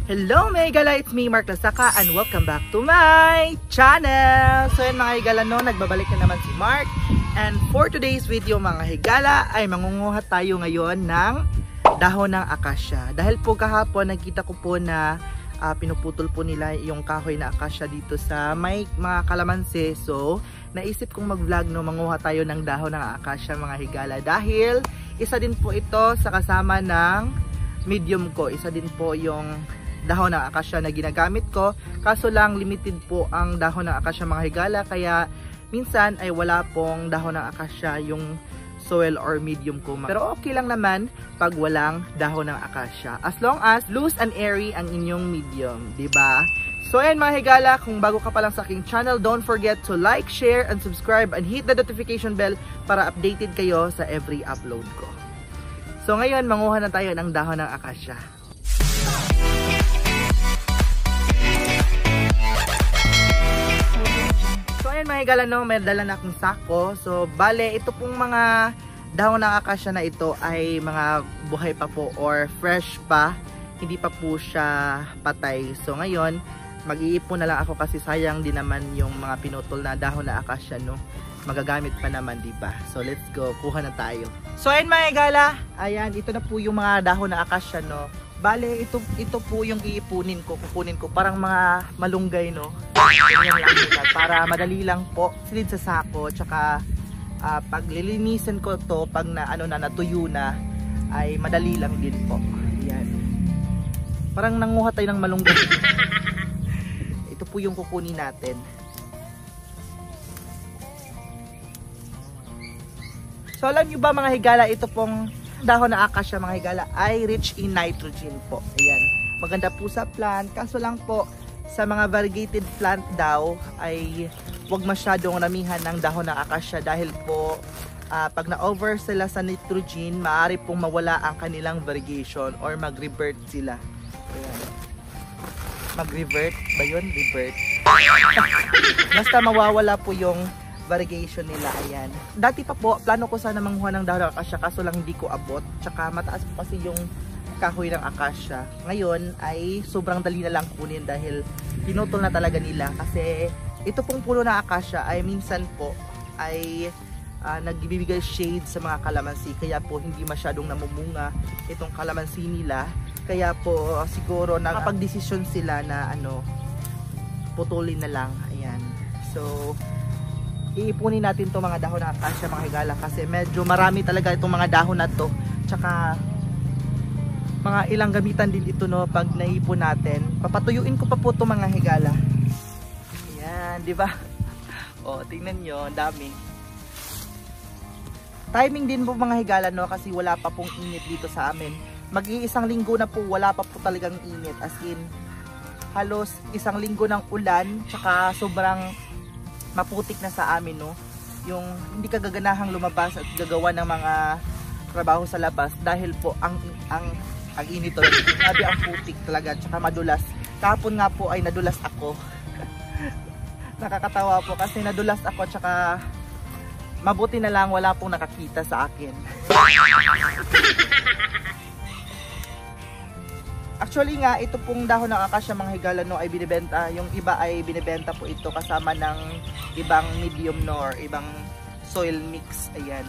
Hello mga higala, it's me Mark Lasaka and welcome back to my channel. So yun mga higala, no, nagbabalik na naman si Mark. And for today's video mga higala ay mangunguha tayo ngayon ng dahon ng akasya. Dahil po kahapon nakita ko po na pinuputol po nila yung kahoy na akasya dito sa may mga kalamansi. So naisip kong mag-vlog, no, manguha tayo ng dahon ng akasya mga higala. Dahil isa din po ito sa kasama ng medium ko. Isa din po yung dahon ng akasya na ginagamit ko, kaso lang limited po ang dahon ng akasya mga higala, kaya minsan ay wala pong dahon ng akasya yung soil or medium ko. Pero okay lang naman pag walang dahon ng akasya, as long as loose and airy ang inyong medium, diba? So ayan mga higala, kung bago ka pa lang sa aking channel, don't forget to like, share, and subscribe and hit the notification bell para updated kayo sa every upload ko. So ngayon, manguha na tayo ng dahon ng akasya. So ayan mga higala, no, may dala na akong sako. So bale, ito pong mga dahon ng akasya na ito ay mga buhay pa po or fresh pa. Hindi pa po siya patay. So ngayon, mag-iipon na lang ako kasi sayang din naman yung mga pinutol na dahon ng akasya, no. Magagamit pa naman, diba? So let's go, kuha na tayo. So ayan mga higala, ayan, ito na po yung mga dahon ng akasya, no. Bale, ito po yung iipunin ko, kukunin ko, parang mga malunggay, no. Ganyan lang nila, para madali lang po silid sa sako, tsaka pag lilinisin ko to, pag natuyo na, ay madali lang din po. Ayan. Parang nanguha tayo ng malunggay. Ito po yung kukunin natin. So alam nyo ba mga higala, ito pong dahon na akasya mga higala ay rich in nitrogen po. Ayan. Maganda po sa plant, kaso lang po sa mga variegated plant daw ay wag masyadong ramihan ng dahon ng akasya dahil po pag na-over sila sa nitrogen, maaari pong mawala ang kanilang variegation or mag-revert sila. Ayan. Mag-revert ba yun? Revert. Basta mawawala po yung variegation nila. Ayan. Dati pa po, plano ko sana manguha ng dahon ng akasya, kaso lang hindi ko abot. Tsaka mataas po kasi yung kahoy ng akasya. Ngayon ay sobrang dali na lang kunin dahil pinutol na talaga nila. Kasi ito pong puno ng akasya ay minsan po ay nagbibigay shade sa mga kalamansi. Kaya po hindi masyadong namumunga itong kalamansi nila. Kaya po siguro nakapag-desisyon sila na putulin na lang. Ayan. So iipunin natin itong mga dahon ng akasya mga higala kasi medyo marami talaga itong mga dahon na to. Tsaka mga ilang gamitan din ito, no, pag naipon natin. Papatuyuin ko pa po itong mga higala. Ayan, di ba? O, tingnan nyo, ang dami. Timing din po mga higala, no, kasi wala pa pong init dito sa amin. Mag-iisang linggo na po, wala pa po talagang init. As in, halos isang linggo ng ulan, tsaka sobrang maputik na sa amin, no. Yung hindi ka gaganahang lumabas at gagawa ng mga trabaho sa labas dahil po ang init to. Sabi ang putik talaga, tsaka madulas. Kahapon nga po ay nadulas ako. Nakakatawa po kasi nadulas ako, tsaka mabuti na lang wala pong nakakita sa akin. Actually nga, ito pong dahon ng akasya mga higala, no, ay binibenta. Yung iba ay binibenta po ito kasama ng ibang medium, no, or ibang soil mix. Ayan.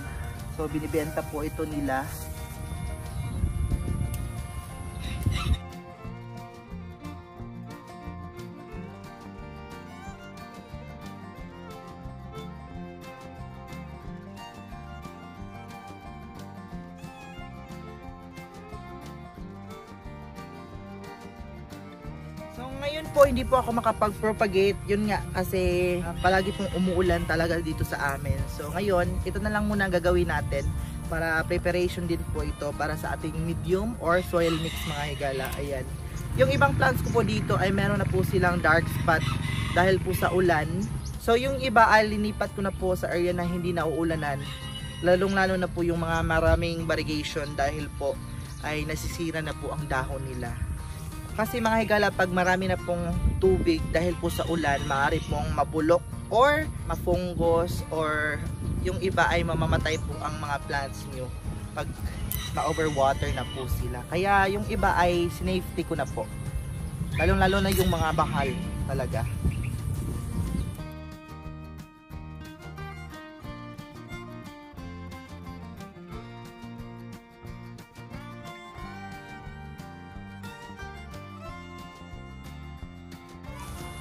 So binibenta po ito nila. So ngayon po hindi po ako makapag-propagate, yun nga kasi palagi pong umuulan talaga dito sa amin. So ngayon, ito na lang muna ang gagawin natin para preparation din po ito para sa ating medium or soil mix mga higala. Ayan. Yung ibang plants ko po dito ay meron na po silang dark spot dahil po sa ulan. So yung iba ay linipat ko na po sa area na hindi nauulanan. Lalong-lalo na po yung mga maraming variegation dahil po ay nasisira na po ang dahon nila. Kasi mga higala, pag marami na pong tubig dahil po sa ulan, maaari pong mabulok or mafunggos or yung iba ay mamamatay po ang mga plants nyo pag ma-overwater na po sila. Kaya yung iba ay sinafety ko na po. Lalong-lalo na yung mga bakal talaga.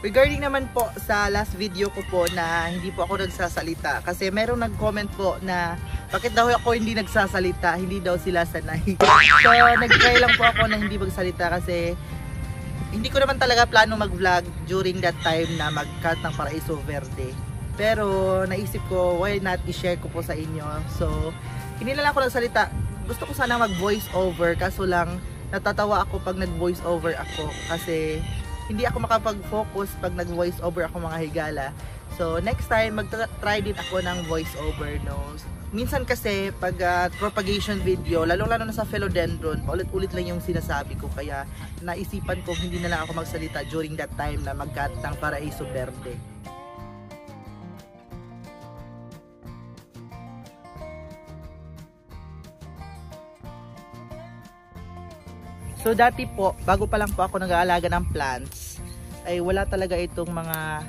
Regarding naman po sa last video ko po na hindi po ako nagsasalita, kasi merong nag-comment po na bakit daw ako hindi nagsasalita, hindi daw sila sanay. So nag-try lang po ako na hindi magsalita kasi hindi ko naman talaga plano mag-vlog during that time na mag-cut ng Paraiso Verde. Pero naisip ko, why not i-share ko po sa inyo. So hindi na lang ako nagsalita. Gusto ko sana mag-voice over, kaso lang natatawa ako pag nag-voice over ako kasi hindi ako makapag-focus pag nag-voice over ako mga higala. So next time mag-try din ako ng voice over, no. Minsan kasi pag propagation video, lalo-lalo na sa philodendron, ulit-ulit lang yung sinasabi ko, kaya naisipan ko hindi na lang ako magsalita during that time na mag-cut ng Paraiso Verde. So dati po, bago pa lang po ako nag-aalaga ng plants, ay wala talaga itong mga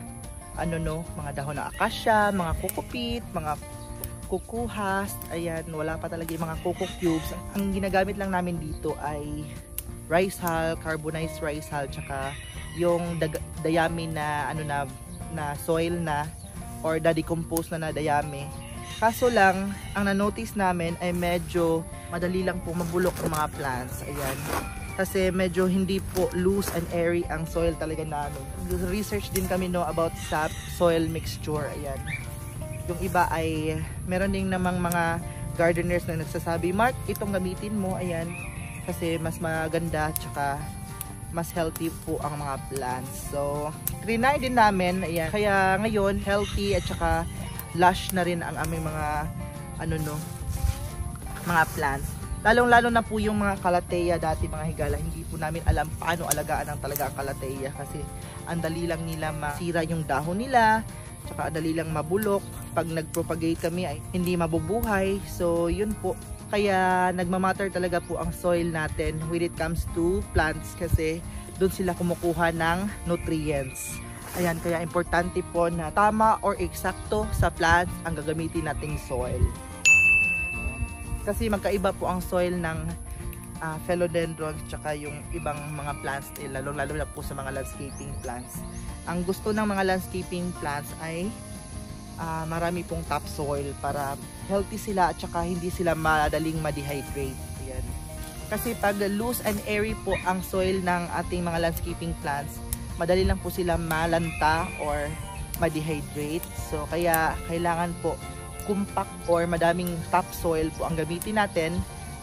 mga dahon ng akasya, mga kukupit, mga kukuhas, ayan, wala pa talaga yung mga coco cubes. Ang ginagamit lang namin dito ay rice hull, carbonized rice hull, tsaka yung dayami na na soil na or na-decompose na dayami. Kaso lang, ang na-notice namin ay medyo madali lang po mabulok ang mga plants, ayan. Kasi medyo hindi po loose and airy ang soil talaga namin. Research din kami about sa soil mixture. Ayan. Yung iba ay meron din namang mga gardeners na nagsasabi, Mark, itong gamitin mo. Ayan. Kasi mas maganda tsaka mas healthy po ang mga plants. So, trinay din namin. Ayan. Kaya ngayon, healthy at tsaka lush na rin ang aming mga mga plants. Lalong-lalo na po yung mga kalateya dati mga higala, hindi po namin alam paano alagaan ang talaga ang kalateya kasi ang dali lang nila masira yung dahon nila, tsaka ang dali lang mabulok. Pag nag-propagate kami ay hindi mabubuhay. So yun po, kaya nagmamatter talaga po ang soil natin when it comes to plants kasi doon sila kumukuha ng nutrients. Ayan, kaya importante po na tama or eksakto sa plants ang gagamitin nating soil. Kasi magkaiba po ang soil ng philodendron tsaka yung ibang mga plants, lalo na po sa mga landscaping plants. Ang gusto ng mga landscaping plants ay marami pong topsoil para healthy sila at tsaka hindi sila madaling ma-dehydrate. Ayan. Kasi pag loose and airy po ang soil ng ating mga landscaping plants, madali lang po sila malanta or ma-dehydrate. So kaya kailangan po compact or madaming topsoil po ang gamitin natin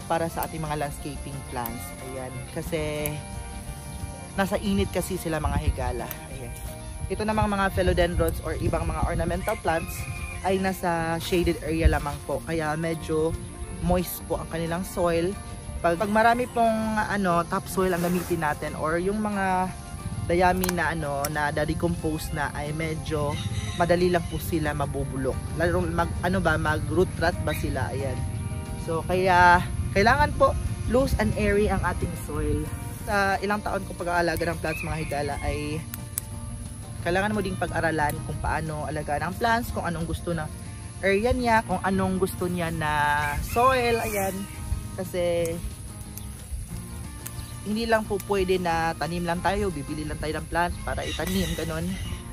para sa ating mga landscaping plants. Ayan. Kasi nasa init kasi sila mga higala. Ayan. Ito namang mga philodendrons or ibang mga ornamental plants ay nasa shaded area lamang po. Kaya medyo moist po ang kanilang soil. Pag marami pong topsoil ang gamitin natin or yung mga dayami na na decompose na ay medyo madali lang po sila mabubulok. Lalo mag root rot ba sila, ayan. So kaya kailangan po loose and airy ang ating soil. Sa ilang taon ko pag-aalaga ng plants mga higala ay kailangan mo ding pag-aralan kung paano alagaan ang plants, kung anong gusto na area niya, kung anong gusto niya na soil, ayan. Kasi hindi lang po pwede na tanim lang tayo, bibili lang tayo ng plant para itanim, ganun,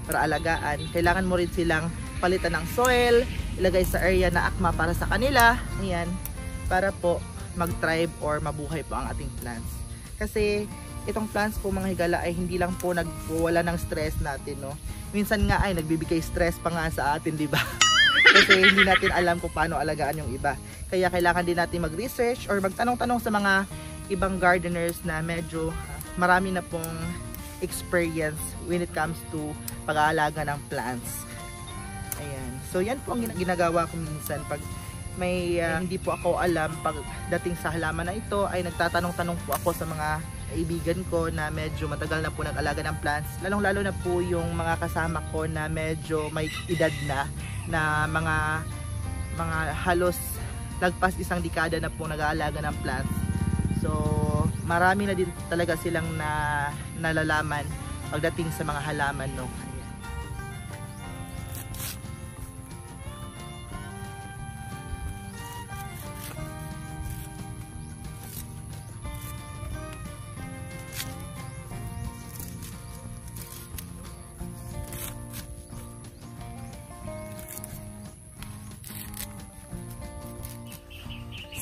para alagaan. Kailangan mo rin silang palitan ng soil, ilagay sa area na akma para sa kanila, ayan, para po mag-thrive or mabuhay po ang ating plants. Kasi itong plants po mga higala ay hindi lang po nagwala ng stress natin, no. Minsan nga ay nagbibigay stress pa nga sa atin, di ba? Kasi hindi natin alam kung paano alagaan yung iba. Kaya kailangan din natin mag-research or magtanong-tanong sa mga ibang gardeners na medyo marami na pong experience when it comes to pag-aalaga ng plants. Ayan. So yan po ang ginagawa ko minsan pag may hindi po ako alam pagdating sa halaman na ito, ay nagtatanong-tanong po ako sa mga kaibigan ko na medyo matagal na po nag-alaga ng plants. Lalong-lalo na po yung mga kasama ko na medyo may edad na mga halos lagpas isang dekada na po nag-aalaga ng plants. So marami na din talaga silang nalalaman pagdating sa mga halaman, no.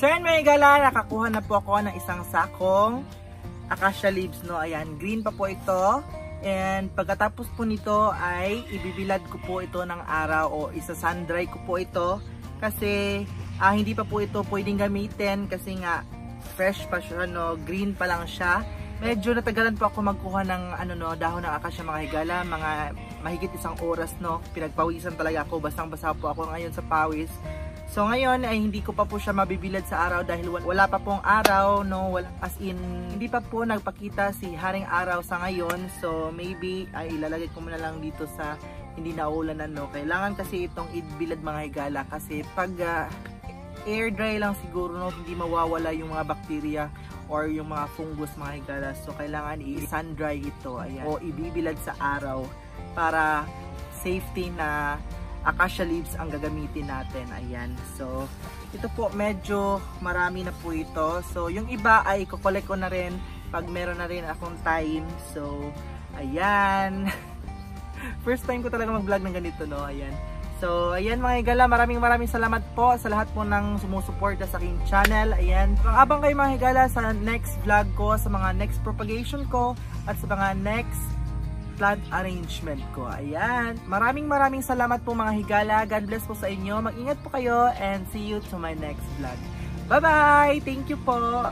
So yan mga higala, nakakuha na po ako ng isang sakong acacia leaves, no. Ayan, green pa po ito. And pagkatapos po nito ay ibibilad ko po ito ng araw o isa sun dry ko po ito. Kasi hindi pa po ito pwedeng gamitin kasi nga fresh pa siya, no. Green pa lang siya. Medyo natagalan po ako magkuha ng dahon ng acacia mga higala. Mga mahigit isang oras, no. Pinagpawisan talaga ako. Basang-basa po ako ngayon sa pawis. So ngayon ay hindi ko pa po siya mabibilad sa araw dahil wala pa pong araw, no, as in hindi pa po nagpakita si Haring Araw sa ngayon. So maybe ay ilalagay ko muna lang dito sa hindi naulanan, no. Kailangan kasi itong ibilad mga higala kasi pag air dry lang siguro, no, hindi mawawala yung mga bacteria or yung mga fungus mga higala. So kailangan i-sun dry ito, ayan, o ibibilad sa araw para safety na acacia leaves ang gagamitin natin. Ayan. So, ito po medyo marami na po ito. So, yung iba ay kukolek ko na rin pag meron na rin akong time. So, ayan. First time ko talaga mag-vlog ng ganito, no? Ayan. So, ayan mga higala, maraming salamat po sa lahat po ng sumusuporta sa aking channel. Ayan. Abang kayo mga higala sa next vlog ko, sa mga next propagation ko, at sa mga next plant arrangement ko. Ayan. Maraming salamat po mga higala. God bless po sa inyo. Mag-ingat po kayo and see you to my next vlog. Bye-bye! Thank you po!